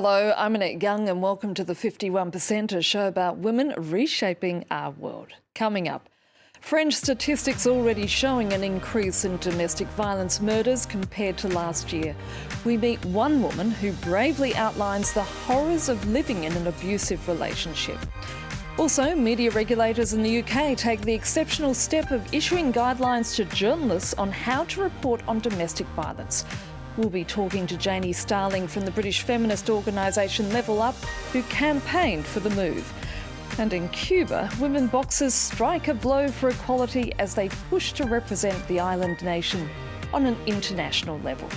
Hello, I'm Annette Young and welcome to the 51%, a show about women reshaping our world. Coming up, French statistics already showing an increase in domestic violence murders compared to last year. We meet one woman who bravely outlines the horrors of living in an abusive relationship. Also, media regulators in the UK take the exceptional step of issuing guidelines to journalists on how to report on domestic violence. We'll be talking to Janey Starling from the British feminist organisation Level Up, who campaigned for the move. And in Cuba, women boxers strike a blow for equality as they push to represent the island nation on an international level.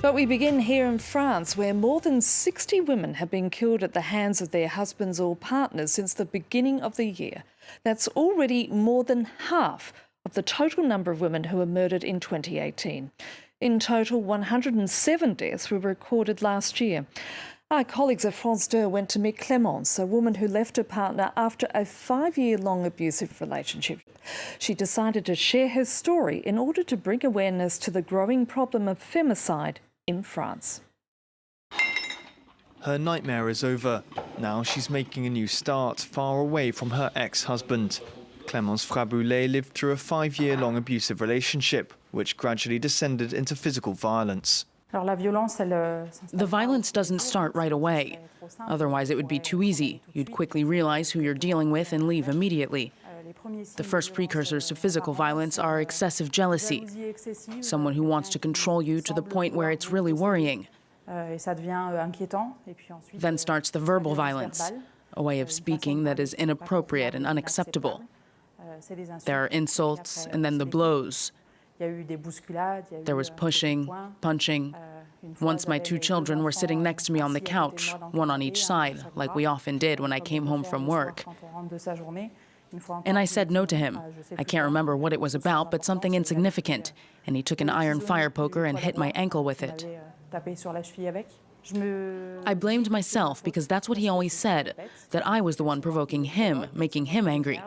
But we begin here in France, where more than 60 women have been killed at the hands of their husbands or partners since the beginning of the year. That's already more than half of the total number of women who were murdered in 2018. In total, 107 deaths were recorded last year. Our colleagues at France 2 went to meet Clémence, a woman who left her partner after a 5-year-long abusive relationship. She decided to share her story in order to bring awareness to the growing problem of femicide in France. Her nightmare is over. Now she's making a new start, far away from her ex-husband. Clémence Fraboulet lived through a 5-year-long abusive relationship, which gradually descended into physical violence. The violence doesn't start right away. Otherwise, it would be too easy. You'd quickly realize who you're dealing with and leave immediately. The first precursors to physical violence are excessive jealousy, someone who wants to control you to the point where it's really worrying. Then starts the verbal violence, a way of speaking that is inappropriate and unacceptable. There are insults and then the blows. There was pushing, punching. Once my 2 children were sitting next to me on the couch, one on each side, like we often did when I came home from work. And I said no to him. I can't remember what it was about, but something insignificant. And he took an iron fire poker and hit my ankle with it. I blamed myself because that's what he always said, that I was the one provoking him, making him angry.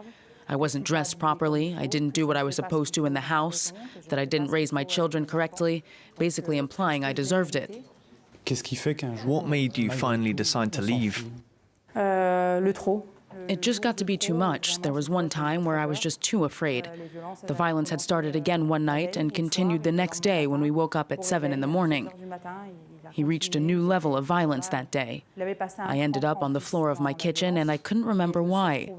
I wasn't dressed properly, I didn't do what I was supposed to in the house, that I didn't raise my children correctly, basically implying I deserved it. What made you finally decide to leave? It just got to be too much. There was one time where I was just too afraid. The violence had started again one night and continued the next day when we woke up at 7 in the morning. He reached a new level of violence that day. I ended up on the floor of my kitchen and I couldn't remember why.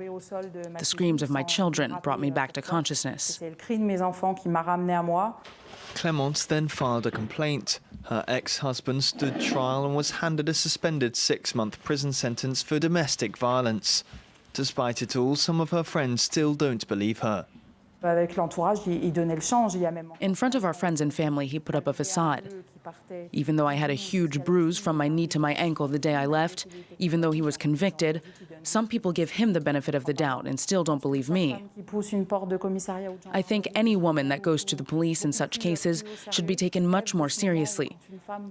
The screams of my children brought me back to consciousness. Clémence then filed a complaint. Her ex-husband stood trial and was handed a suspended 6-month prison sentence for domestic violence. Despite it all, some of her friends still don't believe her. In front of our friends and family, he put up a facade. Even though I had a huge bruise from my knee to my ankle the day I left, even though he was convicted, some people give him the benefit of the doubt and still don't believe me. I think any woman that goes to the police in such cases should be taken much more seriously.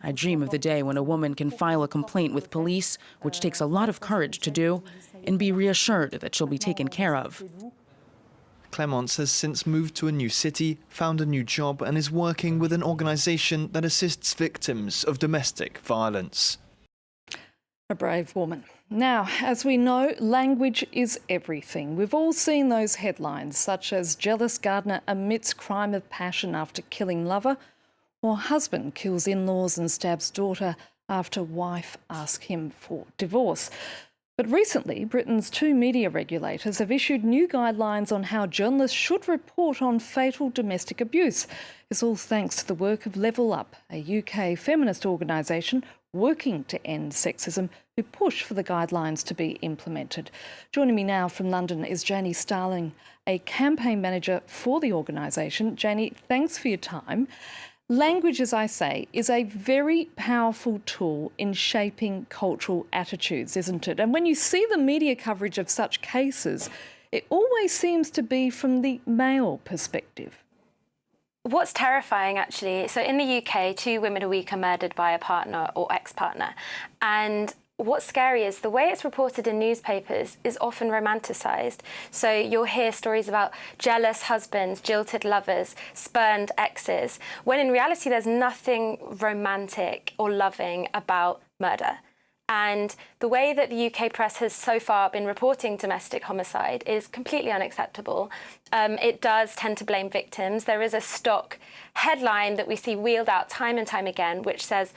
I dream of the day when a woman can file a complaint with police, which takes a lot of courage to do, and be reassured that she'll be taken care of. Clémence has since moved to a new city, found a new job and is working with an organisation that assists victims of domestic violence. A brave woman. Now, as we know, language is everything. We've all seen those headlines, such as jealous gardener admits crime of passion after killing lover, or husband kills in-laws and stabs daughter after wife asks him for divorce. But recently, Britain's 2 media regulators have issued new guidelines on how journalists should report on fatal domestic abuse. It's all thanks to the work of Level Up, a UK feminist organisation working to end sexism, who push for the guidelines to be implemented. Joining me now from London is Janey Starling, a campaign manager for the organisation. Janey, thanks for your time. Language, as I say, is a very powerful tool in shaping cultural attitudes, isn't it? And when you see the media coverage of such cases, it always seems to be from the male perspective. What's terrifying, actually, so in the UK, 2 women a week are murdered by a partner or ex-partner. And what's scary is the way it's reported in newspapers is often romanticized. So you'll hear stories about jealous husbands, jilted lovers, spurned exes, when in reality there's nothing romantic or loving about murder. And the way that the UK press has so far been reporting domestic homicide is completely unacceptable. It does tend to blame victims. There is a stock headline that we see wheeled out time and time again, which says,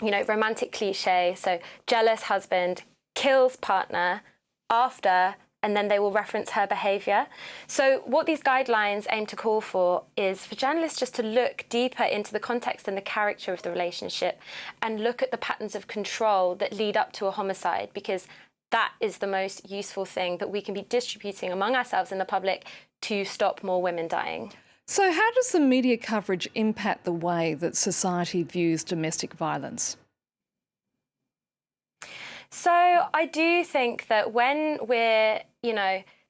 you know, romantic cliche, so jealous husband kills partner after, and then they will reference her behaviour. So what these guidelines aim to call for is for journalists just to look deeper into the context and the character of the relationship and look at the patterns of control that lead up to a homicide, because that is the most useful thing that we can be distributing among ourselves in the public to stop more women dying. So how does the media coverage impact the way that society views domestic violence? So I do think that when we're,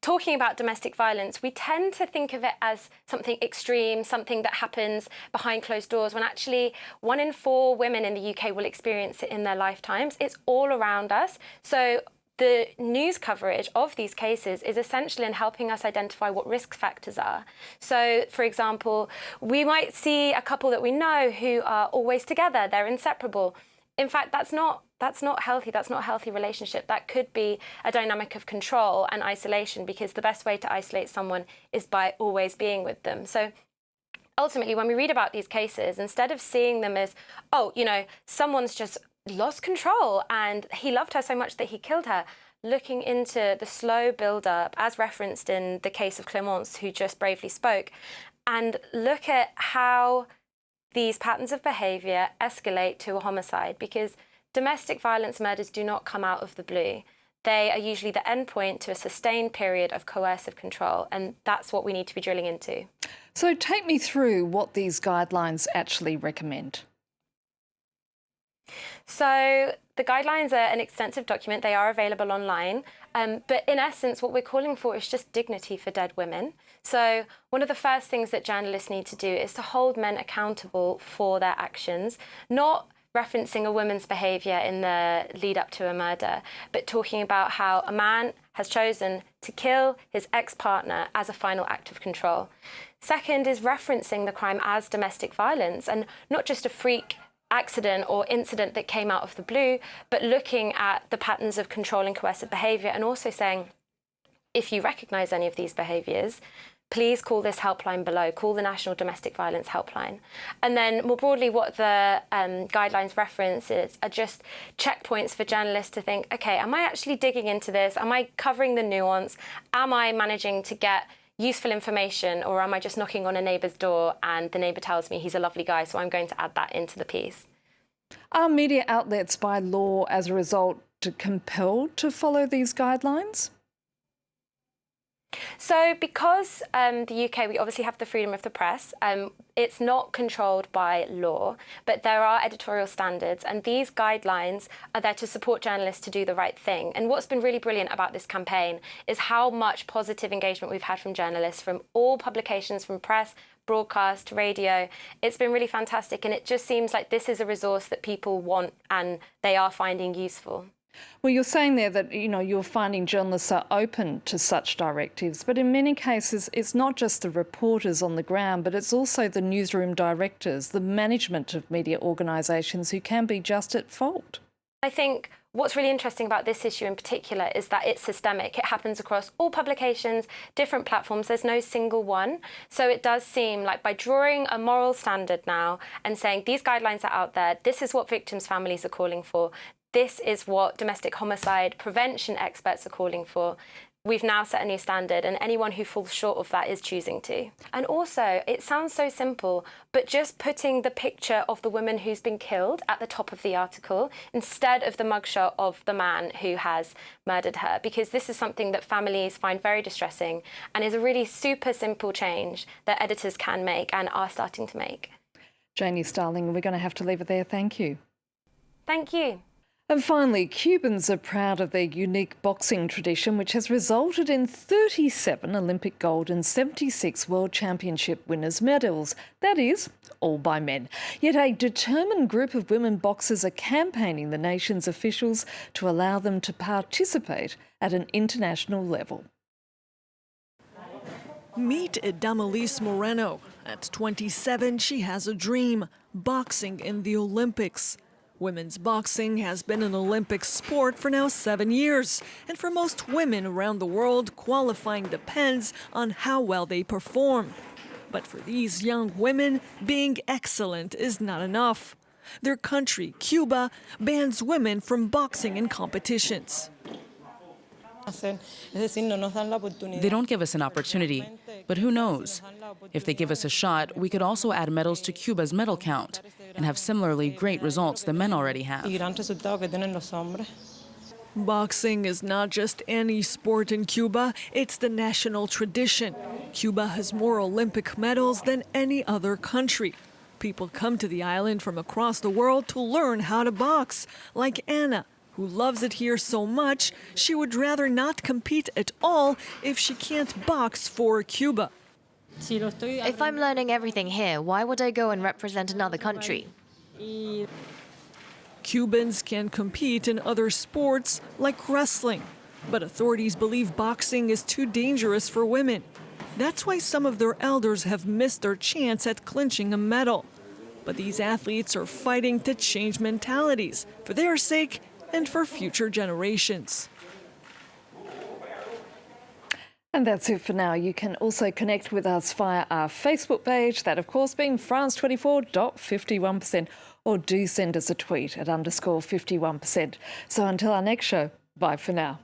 talking about domestic violence, we tend to think of it as something extreme, something that happens behind closed doors, when actually 1 in 4 women in the UK will experience it in their lifetimes. It's all around us. So the news coverage of these cases is essential in helping us identify what risk factors are. So, for example, we might see a couple that we know who are always together, they're inseparable. In fact, that's not healthy. That's not a healthy relationship. That could be a dynamic of control and isolation, because the best way to isolate someone is by always being with them. So ultimately, when we read about these cases, instead of seeing them as, someone's just lost control and he loved her so much that he killed her, looking into the slow build-up, as referenced in the case of Clémence, who just bravely spoke, and look at how these patterns of behaviour escalate to a homicide, because domestic violence murders do not come out of the blue. They are usually the endpoint to a sustained period of coercive control, and that's what we need to be drilling into. So take me through what these guidelines actually recommend. So the guidelines are an extensive document. They are available online. But in essence, what we're calling for is just dignity for dead women. So one of the first things that journalists need to do is to hold men accountable for their actions, not referencing a woman's behaviour in the lead up to a murder, but talking about how a man has chosen to kill his ex-partner as a final act of control. Second is referencing the crime as domestic violence, and not just a freak accident or incident that came out of the blue, but looking at the patterns of control and coercive behaviour, and also saying, if you recognise any of these behaviours, please call this helpline below, call the National Domestic Violence Helpline. And then more broadly, what the guidelines references are just checkpoints for journalists to think, okay, am I actually digging into this? Am I covering the nuance? Am I managing to get useful information, or am I just knocking on a neighbour's door and the neighbour tells me he's a lovely guy, so I'm going to add that into the piece? Are media outlets by law, as a result, compelled to follow these guidelines? So because the UK, we obviously have the freedom of the press. It's not controlled by law, but there are editorial standards, and these guidelines are there to support journalists to do the right thing. And what's been really brilliant about this campaign is how much positive engagement we've had from journalists from all publications, from press, broadcast, radio. It's been really fantastic, and it just seems like this is a resource that people want and they are finding useful. Well, you're saying there that, you're finding journalists are open to such directives, but in many cases it's not just the reporters on the ground, but it's also the newsroom directors, the management of media organisations who can be just at fault. I think what's really interesting about this issue in particular is that it's systemic. It happens across all publications, different platforms. There's no single one. So it does seem like by drawing a moral standard now and saying these guidelines are out there, this is what victims' families are calling for, this is what domestic homicide prevention experts are calling for, we've now set a new standard, and anyone who falls short of that is choosing to. And also, it sounds so simple, but just putting the picture of the woman who's been killed at the top of the article instead of the mugshot of the man who has murdered her, because this is something that families find very distressing and is a really super simple change that editors can make and are starting to make. Janey Starling, we're going to have to leave it there. Thank you. Thank you. And finally, Cubans are proud of their unique boxing tradition, which has resulted in 37 Olympic gold and 76 World Championship winners' medals. That is, all by men. Yet a determined group of women boxers are campaigning the nation's officials to allow them to participate at an international level. Meet Damalis Moreno. At 27, she has a dream: boxing in the Olympics. Women's boxing has been an Olympic sport for now 7 years, and for most women around the world, qualifying depends on how well they perform. But for these young women, being excellent is not enough. Their country, Cuba, bans women from boxing in competitions. They don't give us an opportunity, but who knows? If they give us a shot, we could also add medals to Cuba's medal count and have similarly great results the men already have. Boxing is not just any sport in Cuba, it's the national tradition. Cuba has more Olympic medals than any other country. People come to the island from across the world to learn how to box, like Anna, who loves it here so much she would rather not compete at all if she can't box for Cuba. If I'm learning everything here, why would I go and represent another country? Cubans can compete in other sports like wrestling, but authorities believe boxing is too dangerous for women. That's why some of their elders have missed their chance at clinching a medal. But these athletes are fighting to change mentalities for their sake and for future generations. And that's it for now. You can also connect with us via our Facebook page, that of course being France24.51%, or do send us a tweet at _51%. So until our next show, bye for now.